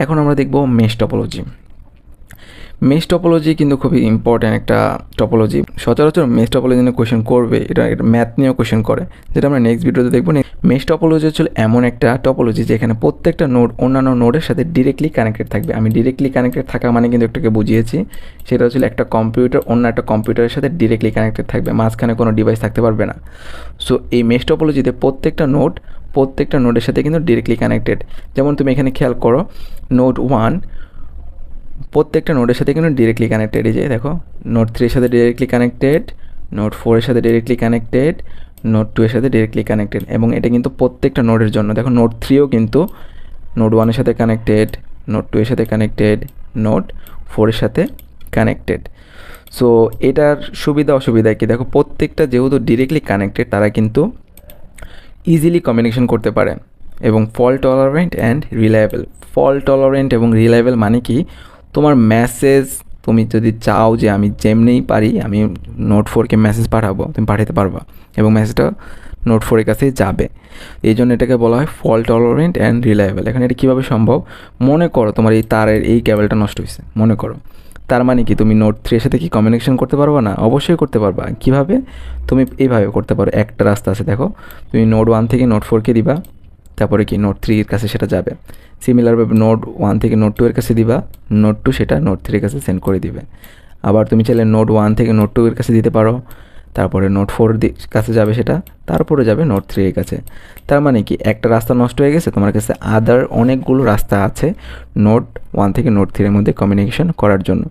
এখন আমরা দেখব মেশ টপোলজি। মেশ টপোলজি কিন্তু খুবই ইম্পর্ট্যান্ট একটা টপোলজি। সচরাচর মেশ টপোলজি নিয়ে কোয়েশ্চেন করবে, এটা ম্যাথ নিয়েও কোয়েশ্চেন করে, যেটা আমরা নেক্সট ভিডিওতে দেখবো। মেশ টপোলজি হচ্ছে এমন একটা টপোলজি যেখানে প্রত্যেকটা নোড অন্যান্য নোডের সাথে ডিরেক্টলি কানেক্টেড থাকবে। আমি ডিরেক্টলি কানেক্টেড থাকা মানে কিন্তু একটাকে বুঝিয়েছি, সেটা হচ্ছে একটা কম্পিউটার অন্য একটা কম্পিউটারের সাথে ডিরেক্টলি কানেক্টেড থাকবে, মাঝখানে কোনো ডিভাইস থাকতে পারবে না। সো এই মেশ টপোলজিতে প্রত্যেকটা নোডের সাথে কিন্তু ডিরেক্টলি কানেক্টেড। যেমন তুমি এখানে খেয়াল করো, নোড 1 প্রত্যেকটা নোডের সাথে কিন্তু ডিরেক্টলি কানেক্টেড। এই যে দেখো, নোড 3 এর সাথে ডিরেক্টলি কানেক্টেড, নোড 4 এর সাথে ডিরেক্টলি কানেক্টেড, নোড 2 এর সাথে ডিরেক্টলি কানেক্টেড। এবং এটা কিন্তু প্রত্যেকটা নোডের জন্য। দেখো নোড 3ও কিন্তু নোড 1 এর সাথে কানেক্টেড, নোড 2 এর সাথে কানেক্টেড, নোড 4 এর সাথে কানেক্টেড। সো এটার সুবিধা অসুবিধা কি দেখো, প্রত্যেকটা যেহেতু ডিরেক্টলি কানেক্টেড তারা কিন্তু ইজিলি কমিউনিকেশন করতে পারে এবং fault tolerant and reliable. Fault tolerant এবং রিলায়েবল মানে কি, তোমার মেসেজ তুমি যদি চাও যে আমি যেমনিই পারি আমি নোট 4কে মেসেজ পাঠাবো, তুমি পাঠাতে পারবা এবং মেসেজটা নোট 4 এর কাছেই যাবে। এই জন্য এটাকে বলা হয় ফল্ট টলারেন্ট অ্যান্ড রিলায়েবল। এখানে এটা কীভাবে সম্ভব, মনে করো তোমার এই তারের এই কেবলটা নষ্ট হয়েছে, মনে করো। তার মানে কি তুমি নোট 3 এর সাথে কি কমিউনিকেশন করতে পারবা না? অবশ্যই করতে পারবা। কীভাবে? তুমি এইভাবে করতে পারো। একটা রাস্তা আছে, দেখো, তুমি নোড 1 থেকে নোড 4কে দিবা, তারপরে কি নোড 3 এর কাছে সেটা যাবে। সিমিলারভাবে নোড 1 থেকে নোড 2 এর কাছে দিবা, নোড 2 সেটা নোড 3 এর কাছে সেন্ড করে দিবে। আবার তুমি চাইলে নোড 1 থেকে নোড 2 এর কাছে দিতে পারো, তারপরে নোড 4 কাছে যাবে সেটা, তারপরে যাবে নোড 3 এর কাছে। তার মানে কি একটা রাস্তা নষ্ট হয়ে গেছে, তোমার কাছে আদার অনেকগুলো রাস্তা আছে নোড 1 থেকে নোড 3 এর মধ্যে কমিউনিকেশন করার জন্য।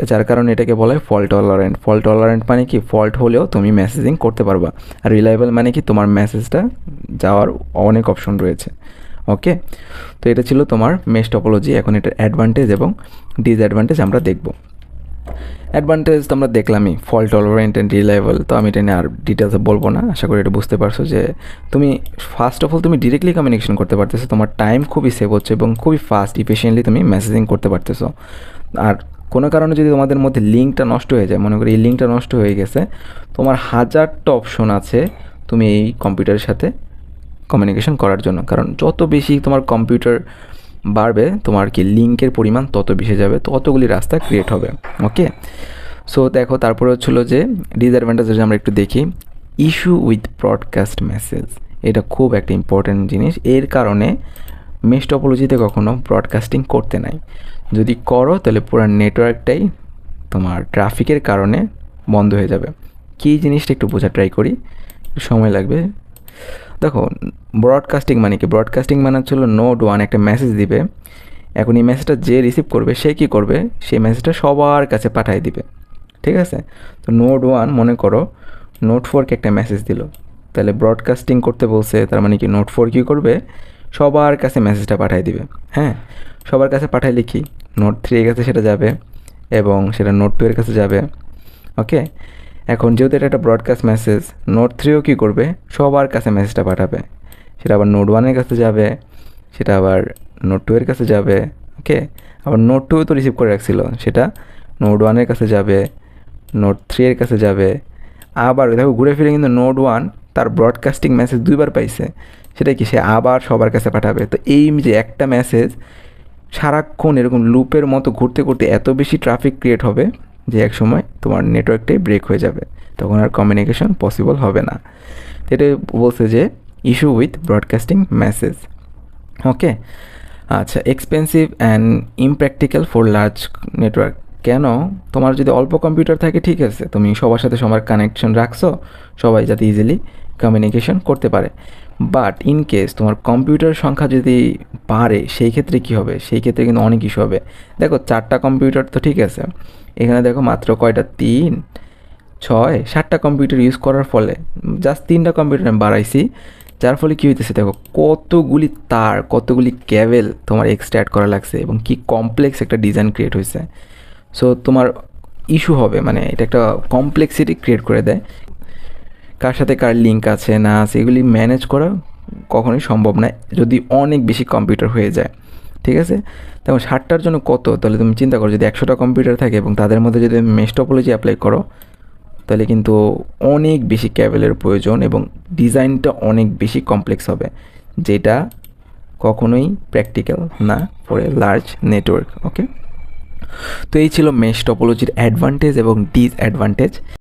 যার কারণে এটাকে বলা হয় ফল্ট টলারেন্ট। ফল্ট টলারেন্ট মানে কি, ফল্ট হলেও তুমি মেসেজিং করতে পারবা। আর রিলায়েবল মানে কি, তোমার মেসেজটা যাওয়ার অনেক অপশন রয়েছে। ওকে, তো এটা ছিল তোমার মেশ টপোলজি। এখন এটার অ্যাডভান্টেজ এবং ডিসঅ্যাডভান্টেজ আমরা দেখব। অ্যাডভান্টেজ তো আমরা দেখলামই, ফল্ট টলারেন্ট অ্যান্ড রিলায়েবল। তো আমি এটা নিয়ে আর ডিটেলসে বলবো না, আশা করি এটা বুঝতে পারছো যে তুমি ফার্স্ট অফ অল তুমি ডিরেক্টলি কমিউনিকেশন করতে পারতেছো, তোমার টাইম খুবই সেভ হচ্ছে এবং খুবই ফাস্ট ইফিশিয়েন্টলি তুমি মেসেজিং করতে পারতেছো। আর কোনো কারণে যদি তোমাদের মধ্যে লিঙ্কটা নষ্ট হয়ে যায়, মনে করি এই লিঙ্কটা নষ্ট হয়ে গেছে, তোমার হাজারটা অপশন আছে তুমি এই কম্পিউটারের সাথে কমিউনিকেশন করার জন্য। কারণ যত বেশি তোমার কম্পিউটার বাড়বে, তোমার কি লিঙ্কের পরিমাণ তত বেশি যাবে, তো অতগুলি রাস্তা ক্রিয়েট হবে। ওকে, সো দেখো তারপরে হচ্ছিলো যে ডিসঅ্যাডভান্টেজ যদি আমরা একটু দেখি, ইস্যু উইথ ব্রডকাস্ট মেসেজ। এটা খুব একটা ইম্পর্ট্যান্ট জিনিস। এর কারণে মেশ টপোলজিতে কখনো ব্রডকাস্টিং করতে নাই। যদি করো তাহলে পুরো নেটওয়ার্কটাই তোমার ট্রাফিকের কারণে বন্ধ হয়ে যাবে। কী জিনিসটা একটু বোঝা ট্রাই করি, সময় লাগবে। দেখো ব্রডকাস্টিং মানে কি, ব্রডকাস্টিং মানে হচ্ছিল নোড 1 একটা মেসেজ দিবে, এখন এই মেসেজটা যে রিসিভ করবে সে কী করবে, সেই মেসেজটা সবার কাছে পাঠিয়ে দিবে। ঠিক আছে, তো নোড 1 মনে করো নোড 4কে একটা মেসেজ দিল, তাহলে ব্রডকাস্টিং করতে বলছে, তার মানে কি নোড 4 কী করবে, সবার কাছে মেসেজটা পাঠিয়ে দিবে। হ্যাঁ, সবার কাছে পাঠাইলে কি নোড 3 এর কাছে সেটা যাবে এবং সেটা নোড 2 এর কাছে যাবে। ওকে, এখন যেহেতু এটা একটা ব্রডকাস্ট মেসেজ, নোড 3ও কী করবে, সবার কাছে মেসেজটা পাঠাবে, সেটা আবার নোড 1 এর কাছে যাবে, সেটা আবার নোড 2 এর কাছে যাবে। ওকে, আবার নোড 2 তো রিসিভ করে রাখছিল, সেটা নোড 1 এর কাছে যাবে, নোড 3 এর কাছে যাবে। আবার দেখো ঘুরে ফিরে কিন্তু নোড 1 তার ব্রডকাস্টিং মেসেজ 2বার পাইছে, সেটা কি সে আবার সবার কাছে পাঠাবে। তো এই যে একটা মেসেজ সারাক্ষণ এরকম লুপের মতো ঘুরতে ঘুরতে এত বেশি ট্রাফিক ক্রিয়েট হবে যে এক সময় তোমার নেটওয়ার্কটাই ব্রেক হয়ে যাবে, তখন আর কমিউনিকেশন পসিবল হবে না। এটা বলছে যে ইস্যু উইথ ব্রডকাস্টিং মেসেজ। ওকে, আচ্ছা, expensive and impractical for large network. কেন? তোমার যদি অল্প কম্পিউটার থাকে ঠিক আছে, তুমি সবার সাথে সবার কানেকশন রাখছো, সবাই যাতে ইজিলি কমিউনিকেশন করতে পারে। বাট ইন কেস তোমার কম্পিউটার সংখ্যা যদি বাড়ে, সেই ক্ষেত্রে কী হবে, সেই ক্ষেত্রে কিন্তু অনেক ইস্যু হবে। দেখো 4টা কম্পিউটার তো ঠিক আছে, এখানে দেখো মাত্র কয়টা, 3, 6, 7টা কম্পিউটার ইউজ করার ফলে জাস্ট 3টা কম্পিউটার আমি বাড়াইছি, যার ফলে কী হইতেছে দেখো কতগুলি তার, কতগুলি ক্যাবেল তোমার এক্সট্রা অ্যাড করা লাগছে এবং কি কমপ্লেক্স একটা ডিজাইন ক্রিয়েট হয়েছে। সো তোমার ইস্যু হবে, মানে এটা একটা কমপ্লেক্সিটি ক্রিয়েট করে দেয়। কার সাথে কার লিঙ্ক আছে না আছে এগুলি ম্যানেজ করা কখনোই সম্ভব নয় যদি অনেক বেশি কম্পিউটার হয়ে যায়। ঠিক আছে, তেমন 60টার জন্য কত, তাহলে তুমি চিন্তা করো যদি 100টা কম্পিউটার থাকে এবং তাদের মধ্যে যদি মেশ টপোলজি অ্যাপ্লাই করো, তাহলে কিন্তু অনেক বেশি ক্যাবেলের প্রয়োজন এবং ডিজাইনটা অনেক বেশি কমপ্লেক্স হবে, যেটা কখনোই প্র্যাকটিক্যাল না ফর এ লার্জ নেটওয়ার্ক। ওকে, তো এই ছিল মেশ টপোলজির অ্যাডভান্টেজ এবং ডিসঅ্যাডভান্টেজ।